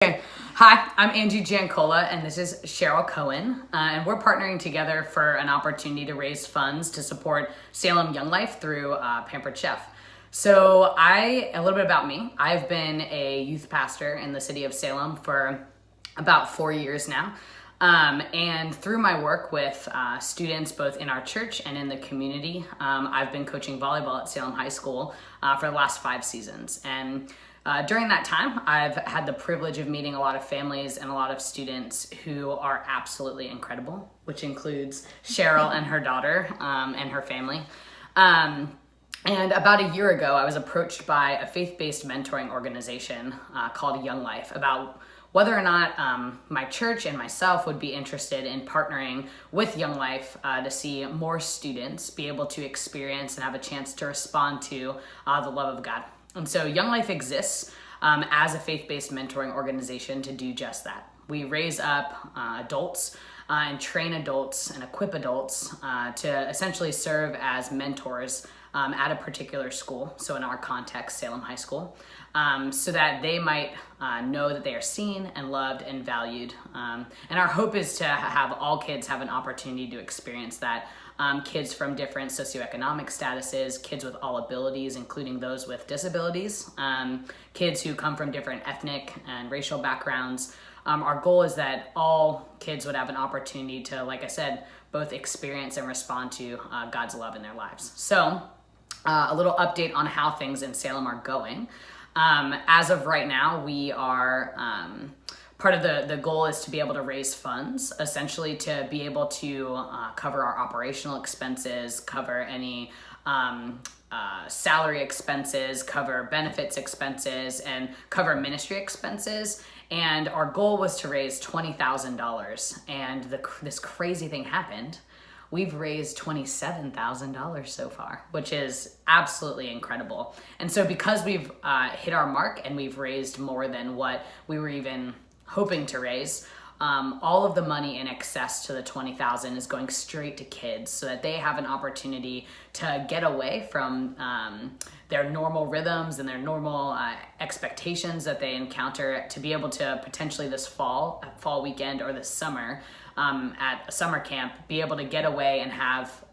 Hi, I'm Angie Giancola, and this is Cheryl Cohen, and we're partnering together for an opportunity to raise funds to support Salem Young Life through Pampered Chef. So a little bit about me. I've been a youth pastor in the city of Salem for about 4 years now. And through my work with students both in our church and in the community, I've been coaching volleyball at Salem High School for the last 5 seasons. And during that time, I've had the privilege of meeting a lot of families and a lot of students who are absolutely incredible, which includes Cheryl and her daughter and her family. And about a year ago, I was approached by a faith-based mentoring organization called Young Life about whether or not my church and myself would be interested in partnering with Young Life to see more students be able to experience and have a chance to respond to the love of God. And so Young Life exists as a faith-based mentoring organization to do just that. We raise up adults and train adults and equip adults to essentially serve as mentors at a particular school, so in our context, Salem High School, so that they might know that they are seen and loved and valued. And our hope is to have all kids have an opportunity to experience that. Kids from different socioeconomic statuses, kids with all abilities, including those with disabilities, kids who come from different ethnic and racial backgrounds. Our goal is that all kids would have an opportunity to, like I said, both experience and respond to God's love in their lives. So a little update on how things in Salem are going. As of right now, we are part of the goal is to be able to raise funds, essentially to be able to cover our operational expenses, cover any salary expenses, cover benefits expenses, and cover ministry expenses. And our goal was to raise $20,000. And this crazy thing happened. We've raised $27,000 so far, which is absolutely incredible. And so because we've hit our mark and we've raised more than what we were even hoping to raise, all of the money in excess to the $20,000 is going straight to kids so that they have an opportunity to get away from their normal rhythms and their normal expectations that they encounter, to be able to potentially this fall weekend or this summer at a summer camp, be able to get away and have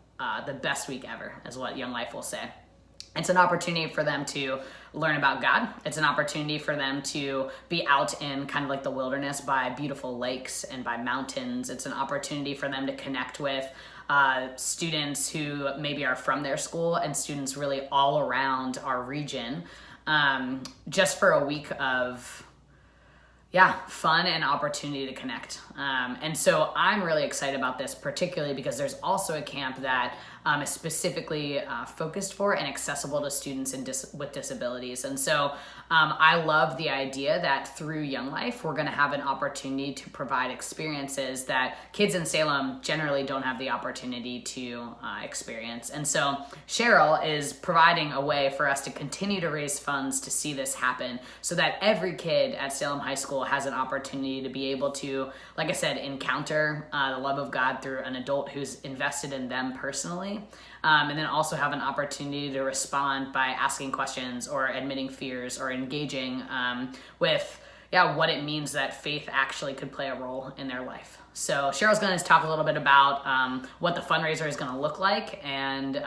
the best week ever, is what Young Life will say. It's an opportunity for them to learn about God. It's an opportunity for them to be out in kind of like the wilderness by beautiful lakes and by mountains. It's an opportunity for them to connect with students who maybe are from their school and students really all around our region, just for a week of fun and opportunity to connect. And so I'm really excited about this, particularly because there's also a camp that is specifically focused for and accessible to students with disabilities. And so I love the idea that through Young Life, we're going to have an opportunity to provide experiences that kids in Salem generally don't have the opportunity to experience. And so Cheryl is providing a way for us to continue to raise funds to see this happen, so that every kid at Salem High School has an opportunity to be able to, like I said, encounter the love of God through an adult who's invested in them personally, and then also have an opportunity to respond by asking questions or admitting fears or engaging with what it means that faith actually could play a role in their life. So Cheryl's going to talk a little bit about what the fundraiser is going to look like, and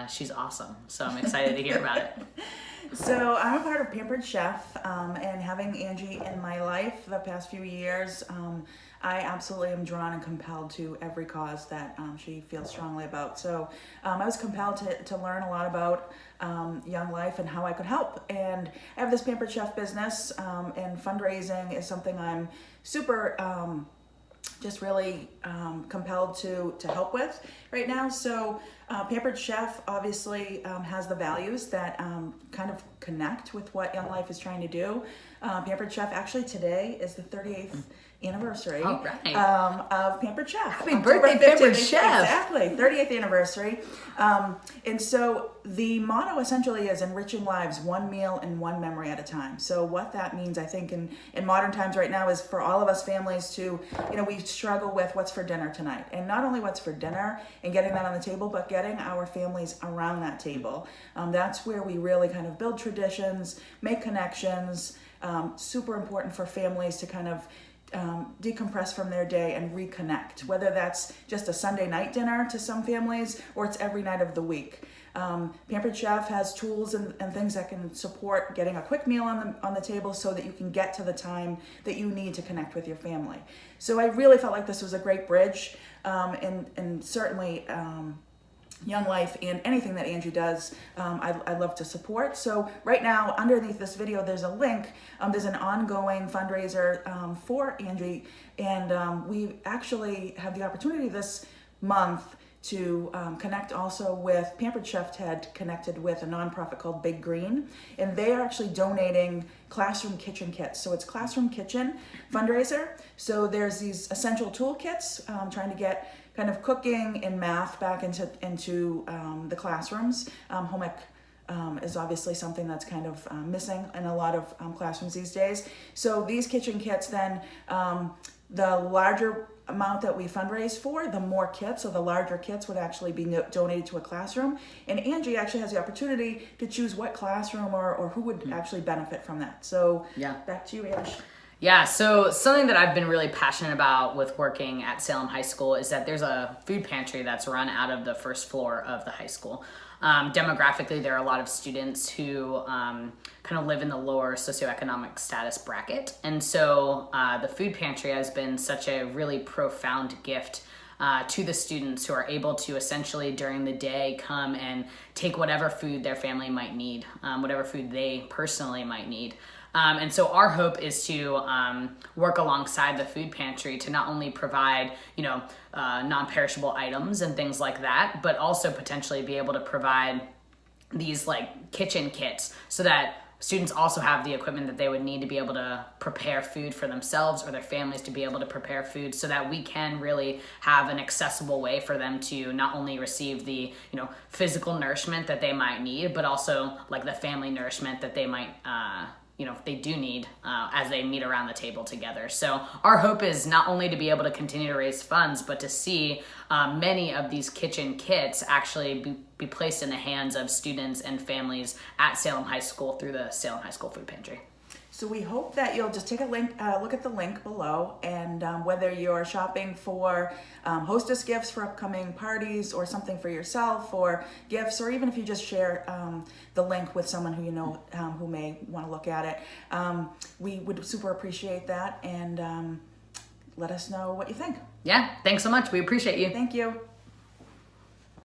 she's awesome. So I'm excited to hear about it. So I'm a part of Pampered Chef, and having Angie in my life the past few years, I absolutely am drawn and compelled to every cause that she feels strongly about. So I was compelled to learn a lot about Young Life and how I could help. And I have this Pampered Chef business, and fundraising is something I'm super just really compelled to help with right now. So Pampered Chef obviously has the values that kind of connect with what Young Life is trying to do. Pampered Chef, actually today is the 38th anniversary of Pampered Chef. Happy birthday, Pampered Chef. Exactly, 30th anniversary. And so the motto essentially is enriching lives one meal and one memory at a time. So what that means, I think, in modern times right now is for all of us families to, we struggle with what's for dinner tonight. And not only what's for dinner and getting that on the table, but getting our families around that table. That's where we really kind of build traditions, make connections, super important for families to kind of decompress from their day and reconnect, whether that's just a Sunday night dinner to some families or it's every night of the week. Pampered Chef has tools and things that can support getting a quick meal on the table so that you can get to the time that you need to connect with your family. So I really felt like this was a great bridge, and certainly Young Life and anything that Angie does, I love to support. So right now, underneath this video, there's a link. There's an ongoing fundraiser for Angie, and we actually have the opportunity this month to connect also with Pampered Chef had connected with a nonprofit called Big Green, and they are actually donating classroom kitchen kits. So it's classroom kitchen fundraiser. So there's these essential toolkits, trying to get kind of cooking and math back into the classrooms. Home ec is obviously something that's kind of missing in a lot of classrooms these days. So these kitchen kits then, the larger amount that we fundraise for, the more kits, so the larger kits would actually be donated to a classroom. And Angie actually has the opportunity to choose what classroom or who would actually benefit from that. So back to you, Angie. Yeah, so something that I've been really passionate about with working at Salem High School is that there's a food pantry that's run out of the first floor of the high school. Demographically, there are a lot of students who kind of live in the lower socioeconomic status bracket. And so the food pantry has been such a really profound gift to the students who are able to essentially during the day come and take whatever food their family might need, whatever food they personally might need. And so our hope is to work alongside the food pantry to not only provide, non-perishable items and things like that, but also potentially be able to provide these like kitchen kits so that students also have the equipment that they would need to be able to prepare food for themselves or their families to be able to prepare food so that we can really have an accessible way for them to not only receive the, physical nourishment that they might need, but also like the family nourishment that they might, they do need as they meet around the table together. So our hope is not only to be able to continue to raise funds, but to see many of these kitchen kits actually be placed in the hands of students and families at Salem High School through the Salem High School Food Pantry. So we hope that you'll just take a look at the link below, and whether you're shopping for hostess gifts for upcoming parties or something for yourself or gifts, or even if you just share the link with someone who you know who may want to look at it, we would super appreciate that, and let us know what you think. Yeah, thanks so much. We appreciate you. Thank you.